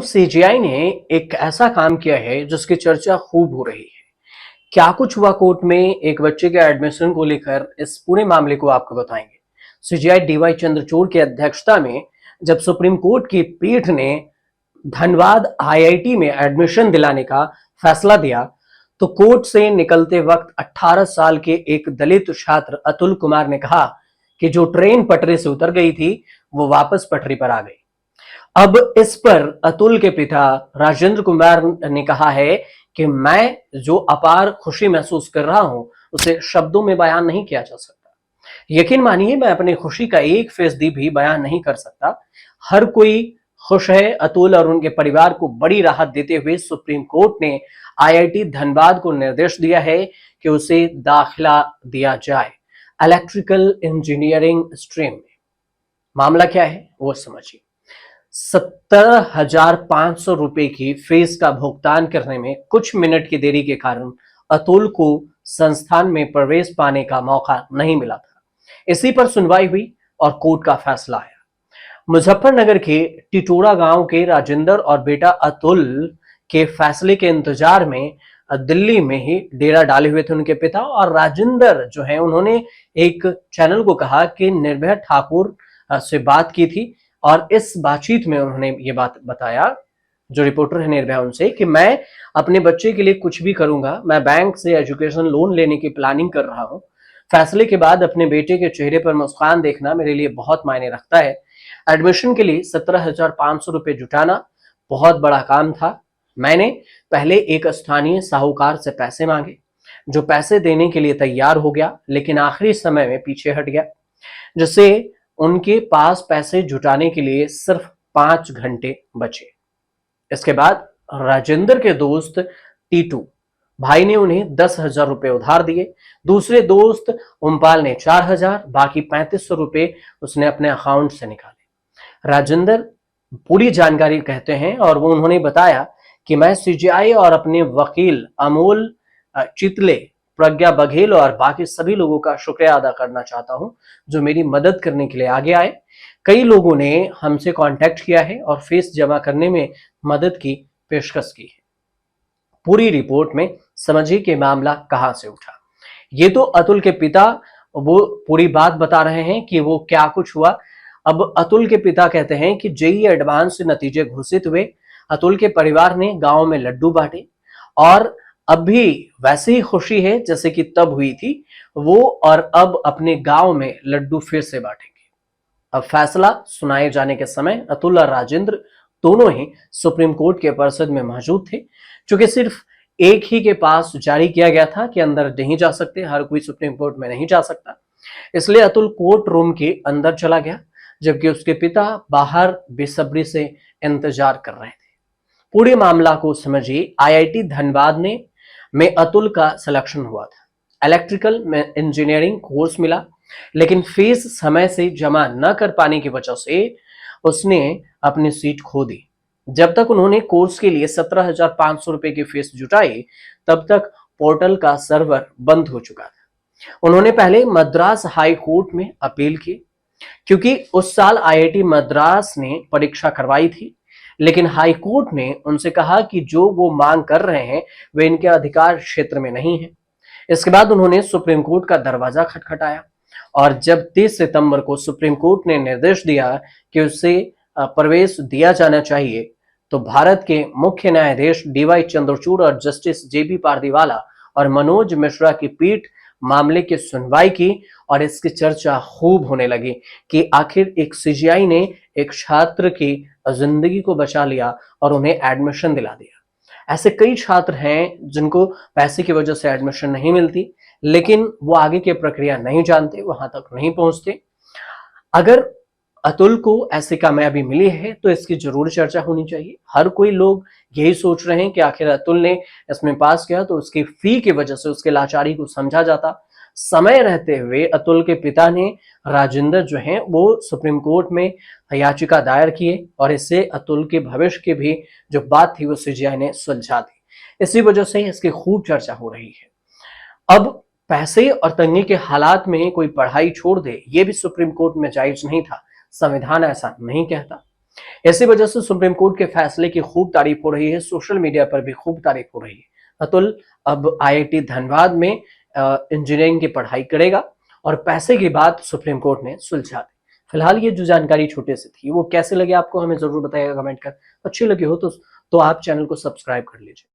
दोस्तों सीजीआई ने एक ऐसा काम किया है जिसकी चर्चा खूब हो रही है। क्या कुछ हुआ कोर्ट में एक बच्चे के एडमिशन को लेकर, इस पूरे मामले को आपको बताएंगे। सीजीआई डीवाई चंद्रचूड़ की अध्यक्षता में जब सुप्रीम कोर्ट की पीठ ने धनबाद आईआईटी में एडमिशन दिलाने का फैसला दिया, तो कोर्ट से निकलते वक्त 18 साल के एक दलित छात्र अतुल कुमार ने कहा कि जो ट्रेन पटरी से उतर गई थी वो वापस पटरी पर आ गई। अब इस पर अतुल के पिता राजेंद्र कुमार ने कहा है कि मैं जो अपार खुशी महसूस कर रहा हूं उसे शब्दों में बयान नहीं किया जा सकता। यकीन मानिए, मैं अपनी खुशी का 1% भी बयान नहीं कर सकता। हर कोई खुश है। अतुल और उनके परिवार को बड़ी राहत देते हुए सुप्रीम कोर्ट ने आईआईटी धनबाद को निर्देश दिया है कि उसे दाखिला दिया जाए इलेक्ट्रिकल इंजीनियरिंग स्ट्रीम में। मामला क्या है वो समझिए। 17,500 रुपए की फीस का भुगतान करने में कुछ मिनट की देरी के कारण अतुल को संस्थान में प्रवेश पाने का मौका नहीं मिला था। इसी पर सुनवाई हुई और कोर्ट का फैसला आया। मुजफ्फरनगर के टिटोरा गांव के राजेंद्र और बेटा अतुल के फैसले के इंतजार में दिल्ली में ही डेरा डाले हुए थे उनके पिता। और राजेंद्र जो है, उन्होंने एक चैनल को कहा कि निर्भया ठाकुर से बात की थी और इस बातचीत में उन्होंने ये बात बताया, जो रिपोर्टर है निर्भया उनसे, कि मैं अपने बच्चे के लिए कुछ भी करूंगा। मैं बैंक से एजुकेशन लोन लेने की प्लानिंग कर रहा हूं। फैसले के बाद अपने बेटे के चेहरे पर मुस्कान देखना मेरे लिए बहुत मायने रखता है। एडमिशन के लिए 17,500 रुपए जुटाना बहुत बड़ा काम था। मैंने पहले एक स्थानीय साहूकार से पैसे मांगे, जो पैसे देने के लिए तैयार हो गया, लेकिन आखिरी समय में पीछे हट गया, जिससे उनके पास पैसे जुटाने के लिए सिर्फ 5 घंटे बचे। इसके बाद राजेंद्र के दोस्त टीटू भाई ने उन्हें 10,000 रुपए उधार दिए। दूसरे दोस्त उमपाल ने 4,000, बाकी 3,500 रुपए उसने अपने अकाउंट से निकाले। राजेंद्र पूरी जानकारी कहते हैं और वो उन्होंने बताया कि मैं सीजीआई और अपने वकील अमोल चितले, प्रज्ञा बघेल और बाकी सभी लोगों का शुक्रिया अदा करना चाहता हूं जो मेरी मदद करने के लिए आगे आए। कई लोगों ने हमसे कांटेक्ट किया है और फीस जमा करने में मदद की पेशकश की है। पूरी रिपोर्ट में समझिए कि मामला कहां से उठा। ये तो अतुल के पिता वो पूरी बात बता रहे हैं कि वो क्या कुछ हुआ। अब अतुल के पिता कहते हैं कि जेईई एडवांस से नतीजे घोषित हुए। अतुल के परिवार ने गांव में लड्डू बांटे और अब भी वैसी ही खुशी है जैसे कि तब हुई थी वो, और अब अपने गांव में लड्डू फिर से बांटेंगे। अब फैसला सुनाए जाने के समय अतुल और राजेंद्र दोनों ही सुप्रीम कोर्ट के परिसर में मौजूद थे, क्योंकि सिर्फ एक ही के पास जारी किया गया था कि अंदर नहीं जा सकते, हर कोई सुप्रीम कोर्ट में नहीं जा सकता। इसलिए अतुल कोर्ट रूम के अंदर चला गया, जबकि उसके पिता बाहर बेसब्री से इंतजार कर रहे थे। पूरे मामला को समझिए। आईआईटी धनबाद में अतुल का सिलेक्शन हुआ था। इलेक्ट्रिकल में इंजीनियरिंग कोर्स मिला, लेकिन फीस समय से जमा न कर पाने की वजह से उसने अपनी सीट खो दी। जब तक उन्होंने कोर्स के लिए 17,500 रुपए की फीस जुटाई, तब तक पोर्टल का सर्वर बंद हो चुका था। उन्होंने पहले मद्रास हाई कोर्ट में अपील की, क्योंकि उस साल आईआईटी मद्रास ने परीक्षा करवाई थी, लेकिन हाई कोर्ट ने उनसे कहा कि जो वो मांग कर रहे हैं वे इनके अधिकार क्षेत्र में नहीं है। इसके बाद उन्होंने सुप्रीम कोर्ट का दरवाजा खटखटाया और जब 30 सितंबर को सुप्रीम कोर्ट ने निर्देश दिया कि उसे प्रवेश दिया जाना चाहिए, तो भारत के मुख्य न्यायाधीश डीवाई चंद्रचूड़ और जस्टिस जेबी पारदीवाला और मनोज मिश्रा की पीठ मामले की सुनवाई की और इसकी चर्चा खूब होने लगी कि आखिर एक सीजीआई ने एक छात्र की जिंदगी को बचा लिया और उन्हें एडमिशन दिला दिया। ऐसे कई छात्र हैं जिनको पैसे की वजह से एडमिशन नहीं मिलती, लेकिन वो आगे की प्रक्रिया नहीं जानते, वहां तक नहीं पहुंचते। अगर अतुल को ऐसी कामयाबी मिली है तो इसकी जरूर चर्चा होनी चाहिए। हर कोई लोग यही सोच रहे हैं कि आखिर अतुल ने इसमें पास किया तो उसकी फी की वजह से उसके लाचारी को समझा जाता। समय रहते हुए अतुल के पिता ने, राजेंद्र जो हैं, वो सुप्रीम कोर्ट में याचिका दायर किए और इससे अतुल के भविष्य की भी जो बात थी वो सीजीआई ने सुलझा दी। इसी वजह से इसकी खूब चर्चा हो रही है। अब पैसे और तंगी के हालात में कोई पढ़ाई छोड़ दे, ये भी सुप्रीम कोर्ट में जायज नहीं था। संविधान ऐसा नहीं कहता। इसी वजह से सुप्रीम कोर्ट के फैसले की खूब तारीफ हो रही है, सोशल मीडिया पर भी खूब तारीफ हो रही है। अतुल अब आईआईटी धनबाद में इंजीनियरिंग की पढ़ाई करेगा और पैसे की बात सुप्रीम कोर्ट ने सुलझा दी। फिलहाल ये जो जानकारी छोटे से थी, वो कैसे लगे आपको हमें जरूर बताइएगा कमेंट कर। अच्छी लगी हो तो आप चैनल को सब्सक्राइब कर लीजिए।